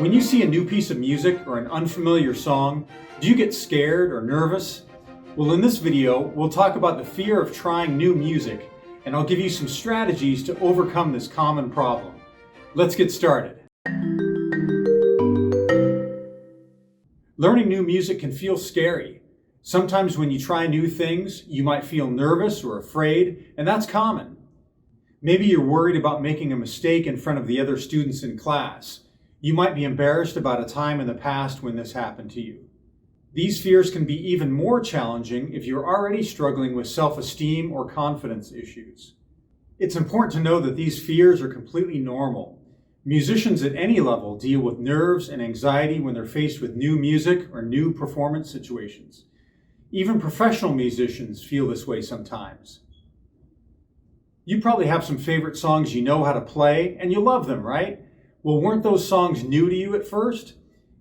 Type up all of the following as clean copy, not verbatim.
When you see a new piece of music or an unfamiliar song, do you get scared or nervous? Well, in this video, we'll talk about the fear of trying new music, and I'll give you some strategies to overcome this common problem. Let's get started. Learning new music can feel scary. Sometimes when you try new things, you might feel nervous or afraid, and that's common. Maybe you're worried about making a mistake in front of the other students in class. You might be embarrassed about a time in the past when this happened to you. These fears can be even more challenging if you're already struggling with self-esteem or confidence issues. It's important to know that these fears are completely normal. Musicians at any level deal with nerves and anxiety when they're faced with new music or new performance situations. Even professional musicians feel this way sometimes. You probably have some favorite songs you know how to play, and you love them, right? Well, weren't those songs new to you at first?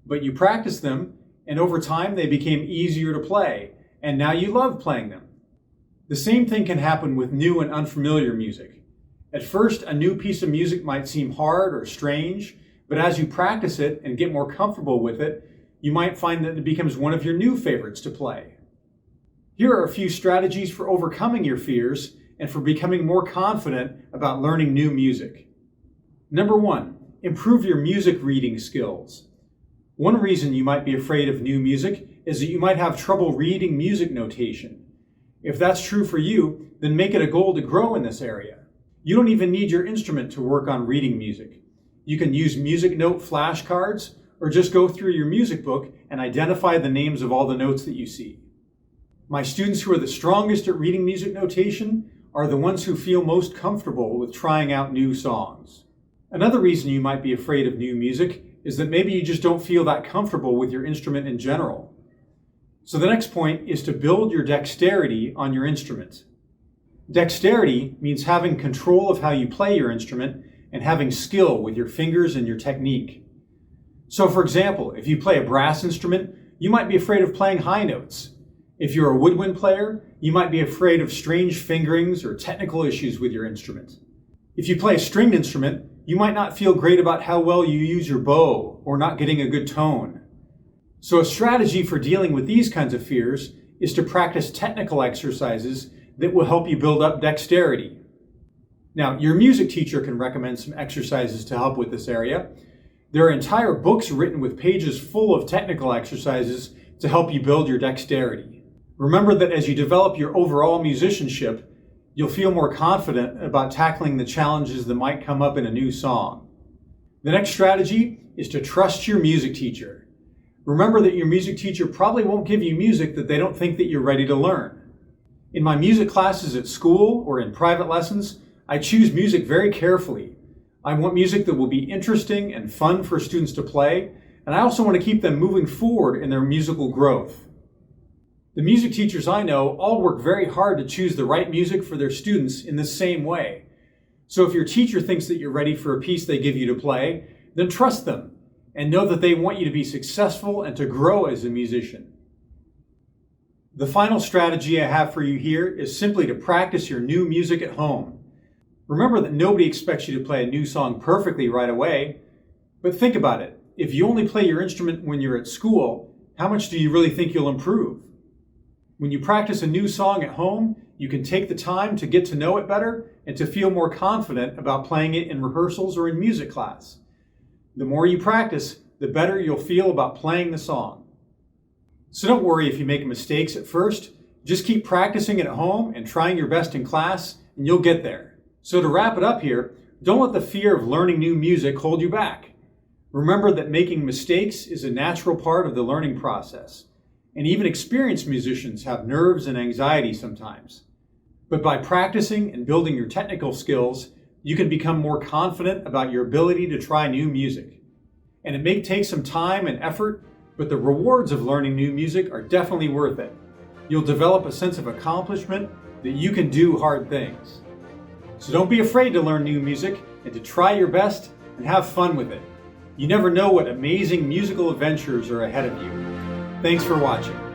But you practiced them, and over time they became easier to play, and now you love playing them. The same thing can happen with new and unfamiliar music. At first, a new piece of music might seem hard or strange, but as you practice it and get more comfortable with it, you might find that it becomes one of your new favorites to play. Here are a few strategies for overcoming your fears and for becoming more confident about learning new music. Number 1, improve your music reading skills. One reason you might be afraid of new music is that you might have trouble reading music notation. If that's true for you, then make it a goal to grow in this area. You don't even need your instrument to work on reading music. You can use music note flashcards or just go through your music book and identify the names of all the notes that you see. My students who are the strongest at reading music notation are the ones who feel most comfortable with trying out new songs. Another reason you might be afraid of new music is that maybe you just don't feel that comfortable with your instrument in general. So the next point is to build your dexterity on your instrument. Dexterity means having control of how you play your instrument and having skill with your fingers and your technique. So for example, if you play a brass instrument, you might be afraid of playing high notes. If you're a woodwind player, you might be afraid of strange fingerings or technical issues with your instrument. If you play a stringed instrument, you might not feel great about how well you use your bow or not getting a good tone. So a strategy for dealing with these kinds of fears is to practice technical exercises that will help you build up dexterity. Now, your music teacher can recommend some exercises to help with this area. There are entire books written with pages full of technical exercises to help you build your dexterity. Remember that as you develop your overall musicianship, you'll feel more confident about tackling the challenges that might come up in a new song. The next strategy is to trust your music teacher. Remember that your music teacher probably won't give you music that they don't think that you're ready to learn. In my music classes at school or in private lessons, I choose music very carefully. I want music that will be interesting and fun for students to play, and I also want to keep them moving forward in their musical growth. The music teachers I know all work very hard to choose the right music for their students in the same way. So if your teacher thinks that you're ready for a piece they give you to play, then trust them and know that they want you to be successful and to grow as a musician. The final strategy I have for you here is simply to practice your new music at home. Remember that nobody expects you to play a new song perfectly right away, but think about it. If you only play your instrument when you're at school, how much do you really think you'll improve? When you practice a new song at home, you can take the time to get to know it better and to feel more confident about playing it in rehearsals or in music class. The more you practice, the better you'll feel about playing the song. So don't worry if you make mistakes at first. Just keep practicing at home and trying your best in class, and you'll get there. So to wrap it up here, don't let the fear of learning new music hold you back. Remember that making mistakes is a natural part of the learning process. And even experienced musicians have nerves and anxiety sometimes. But by practicing and building your technical skills, you can become more confident about your ability to try new music. And it may take some time and effort, but the rewards of learning new music are definitely worth it. You'll develop a sense of accomplishment that you can do hard things. So don't be afraid to learn new music and to try your best and have fun with it. You never know what amazing musical adventures are ahead of you. Thanks for watching.